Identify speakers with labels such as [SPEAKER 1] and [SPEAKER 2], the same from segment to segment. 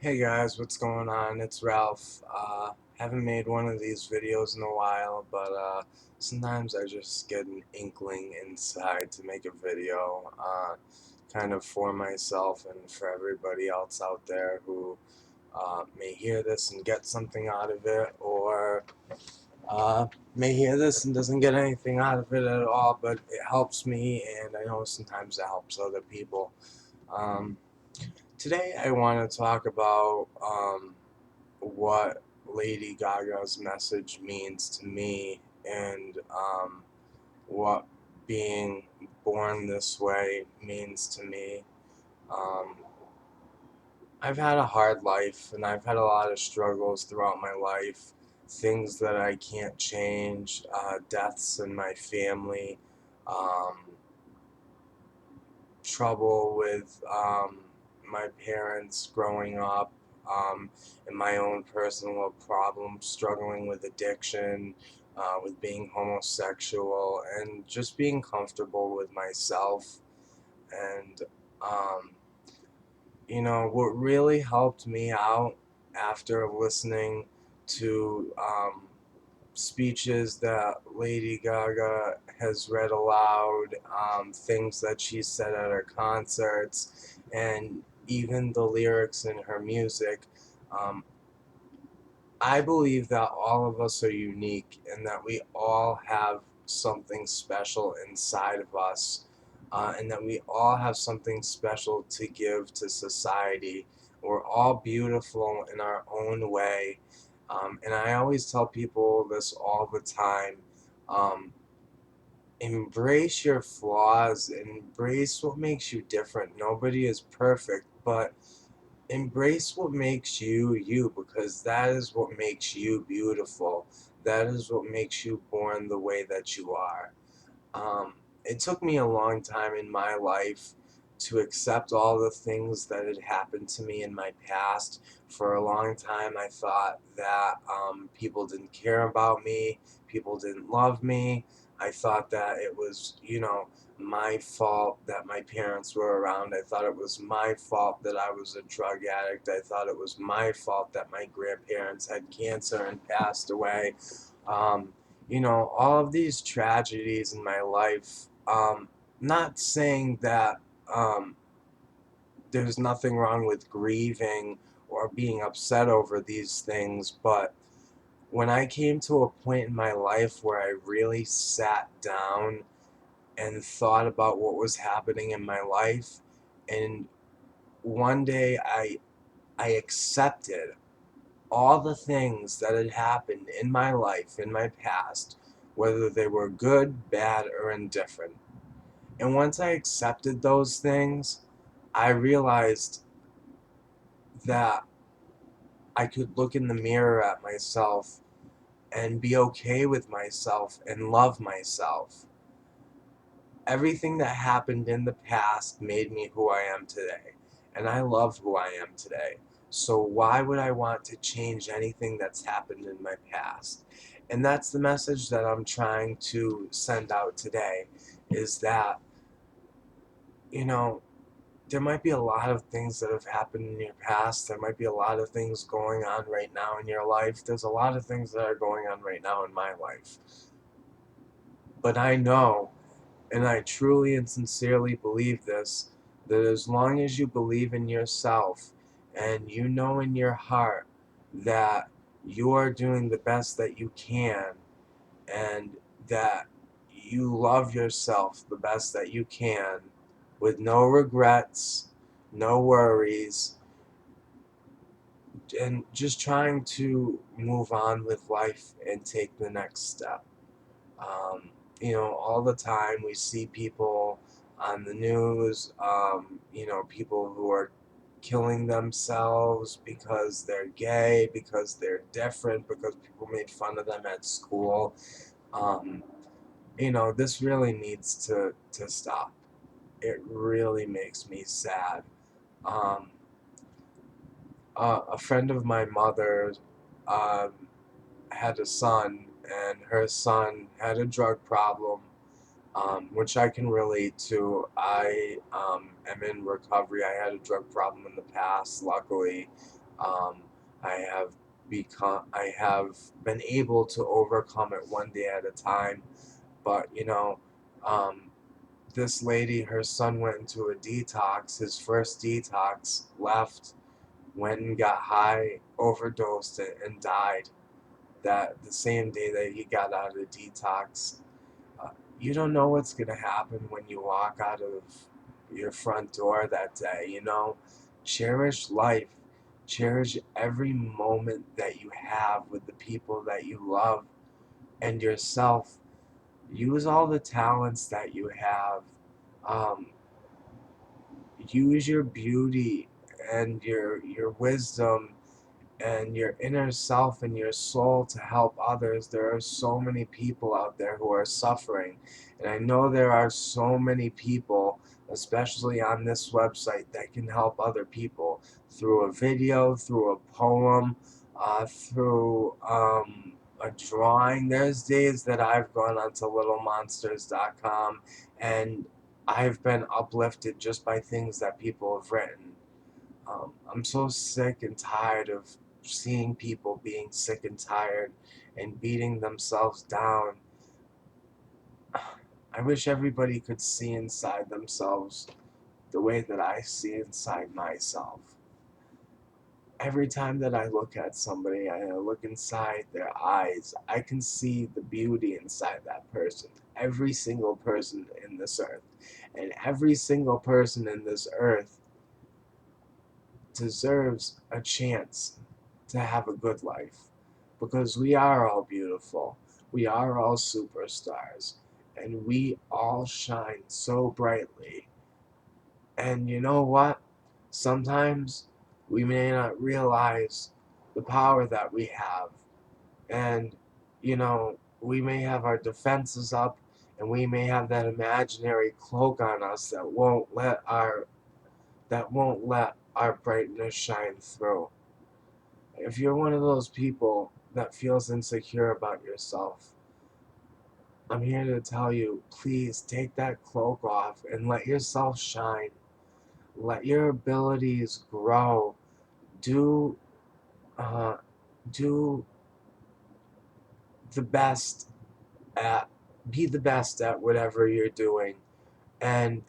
[SPEAKER 1] Hey guys, what's going on? It's Ralph. Haven't made one of these videos in a while, but sometimes I just get an inkling inside to make a video, kind of for myself and for everybody else out there who may hear this and get something out of it, or may hear this and doesn't get anything out of it at all, but it helps me, and I know sometimes it helps other people. Um, Today I want to talk about what Lady Gaga's message means to me, and what being born this way means to me. Um, I've had a hard life, and I've had a lot of struggles throughout my life, things that I can't change, deaths in my family, um, trouble with my parents growing up, and my own personal problems, struggling with addiction, with being homosexual, and just being comfortable with myself. And, um, what really helped me out after listening to speeches that Lady Gaga has read aloud, things that she said at her concerts, and even the lyrics in her music. Um, I believe that all of us are unique and that we all have something special inside of us, and that we all have something special to give to society. We're all beautiful in our own way. And I always tell people this all the time. Um, Embrace your flaws, embrace what makes you different. Nobody is perfect, but embrace what makes you you, because that is what makes you beautiful. That is what makes you born the way that you are. It took me a long time in my life to accept all the things that had happened to me in my past. For a long time, I thought that people didn't care about me, people didn't love me. I thought that it was, my fault that my parents were around. I thought it was my fault that I was a drug addict. I thought it was my fault that my grandparents had cancer and passed away. Um, all of these tragedies in my life, not saying that um, there's nothing wrong with grieving or being upset over these things, but when I came to a point in my life where I really sat down and thought about what was happening in my life, and one day I accepted all the things that had happened in my life, in my past, whether they were good, bad, or indifferent. And once I accepted those things, I realized that I could look in the mirror at myself and be okay with myself and love myself. Everything that happened in the past made me who I am today, and I love who I am today. So why would I want to change anything that's happened in my past? And that's the message that I'm trying to send out today, is that, you know, there might be a lot of things that have happened in your past. There might be a lot of things going on right now in your life. There's a lot of things that are going on right now in my life. But I know, and I truly and sincerely believe this, that as long as you believe in yourself and you know in your heart that you are doing the best that you can, and that you love yourself the best that you can, with no regrets, no worries, and just trying to move on with life and take the next step. Um, all the time we see people on the news, people who are killing themselves because they're gay, because they're different, because people made fun of them at school. Um, this really needs to stop. It really makes me sad. Um, a friend of my mother's um, had a son, and her son had a drug problem, which I can relate to. I am in recovery. I had a drug problem in the past, luckily. Um, I have been able to overcome it one day at a time. But um, this lady, her son went into a detox, his first detox, left, went and got high, overdosed it, and died that the same day that he got out of detox. Uh, you don't know what's going to happen when you walk out of your front door that day, Cherish life. Cherish every moment that you have with the people that you love and yourself. Use all the talents that you have. Um, Use your beauty and your wisdom and your inner self and your soul to help others. There are so many people out there who are suffering, and I know there are so many people, especially on this website, that can help other people through a video, through a poem, through a drawing. There's days that I've gone onto littlemonsters.com and I've been uplifted just by things that people have written. I'm so sick and tired of seeing people being sick and tired and beating themselves down. I wish everybody could see inside themselves the way that I see inside myself. Every time that I look at somebody, I look inside their eyes, I can see the beauty inside that person. Every single person in this earth. And every single person in this earth deserves a chance to have a good life because we are all beautiful. We are all superstars and we all shine so brightly. And you know what? Sometimes we may not realize the power that we have. And, we may have our defenses up and we may have that imaginary cloak on us that won't let our brightness shine through. If you're one of those people that feels insecure about yourself, I'm here to tell you, please take that cloak off and let yourself shine. Let your abilities grow. Do uh, do the best at be the best at whatever you're doing. And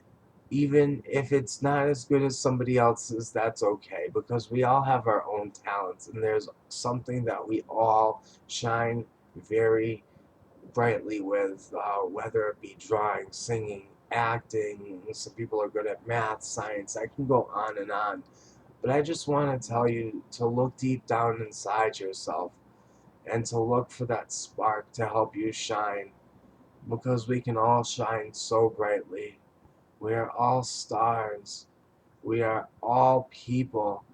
[SPEAKER 1] even if it's not as good as somebody else's, that's okay because we all have our own talents and there's something that we all shine very brightly with, whether it be drawing, singing, acting. Some people are good at math, science. I can go on and on. But I just want to tell you to look deep down inside yourself and to look for that spark to help you shine because we can all shine so brightly. We are all stars. We are all people.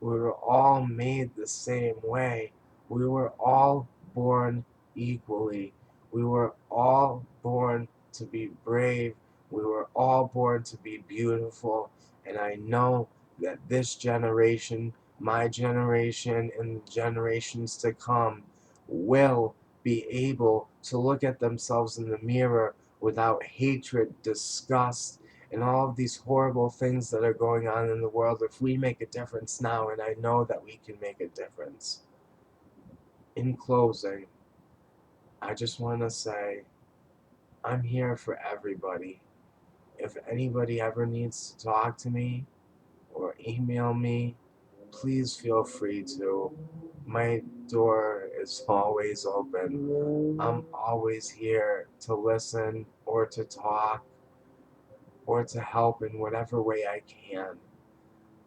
[SPEAKER 1] We were all made the same way. We were all born equally. We were all born to be brave. We were all born to be beautiful. And I know that this generation, my generation, and generations to come will be able to look at themselves in the mirror without hatred, disgust, and all of these horrible things that are going on in the world if we make a difference now, and I know that we can make a difference. In closing, I just want to say I'm here for everybody. If anybody ever needs to talk to me or email me, please feel free to. My door is always open. I'm always here to listen or to talk or to help in whatever way I can.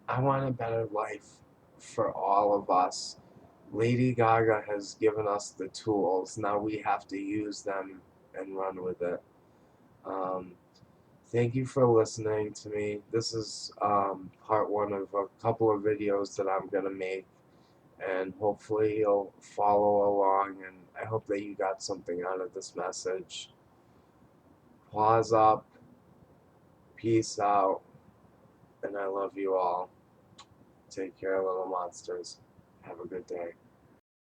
[SPEAKER 1] I want a better life for all of us. Lady Gaga has given us the tools. Now we have to use them and run with it. Um, Thank you for listening to me. This is part one of a couple of videos that I'm going to make. And hopefully you'll follow along. And I hope that you got something out of this message. Pause up. Peace out. And I love you all. Take care, little monsters. Have a good day.